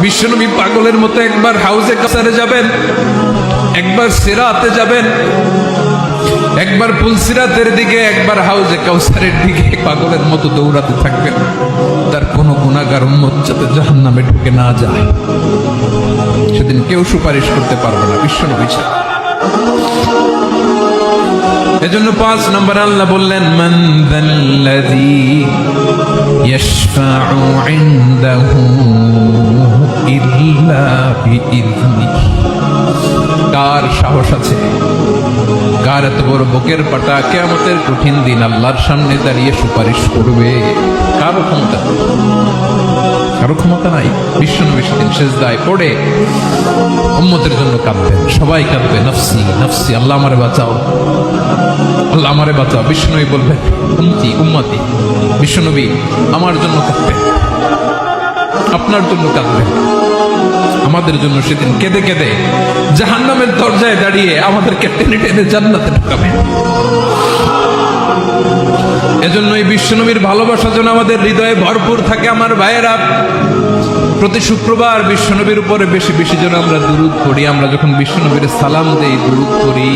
বিশ্বনবী পাগলের মতো একবার হাউজে কাসারে যাবেন, একবার সিরাতে যাবেন, একবার পুলসিরাতের দিকে, একবার হাউজে কাউসারের দিকে পাগলের মতো দৌড়াতে থাকবেন। তার কোনো গুনাহগার উম্মত যাতে জাহান্নামে ঢুকে না যায়, সেদিন কেউ সুপারিশ করতে পারবে না বিশ্বনবী ছাড়া। এজন্য 5 নম্বর আল্লাহ বললেন, মান যাল্লাযী ইয়াশফাউ ইনদাহু ইল্লা বিইযনিহি। কার সাহস আছে, কার এত বড় বুকের পাটা কিয়ামতের কঠিন দিন আল্লাহর সামনে দাঁড়িয়ে সুপারিশ করবে? কারো ক্ষমতা, কারো ক্ষমতা নাই। বিশ্বনবী সেদিন সেজদায় পড়ে উম্মতের জন্য কাঁদবেন, সবাই কাঁদবে, নফসি নফসি, আল্লাহ আমারে বাঁচাও, আল্লাহ আমারে বাঁচাও। বিশ্বনবী বলবেন, উম্মতি উম্মতি। বিশ্বনবী আমার জন্য কাঁদবেন, আপনার জন্য কাঁদবেন, আমাদের জন্য সেদিন কেঁদে কেঁদে জাহান্নামের দরজায় দাঁড়িয়ে আমাদেরকে টেনে টেনে জান্নাতে ঢুকাবেন। এজন্যই বিশ্বনবীর ভালোবাসা যেন আমাদের হৃদয়ে ভরপুর থাকে। আমার ভাইয়েরা, প্রতি শুক্রবার বিশ্বনবীর উপরে বেশি বেশি যেন আমরা দুরূদ পড়ি। আমরা যখন বিশ্বনবীর সালাম দেই, দুরূদ পড়ি,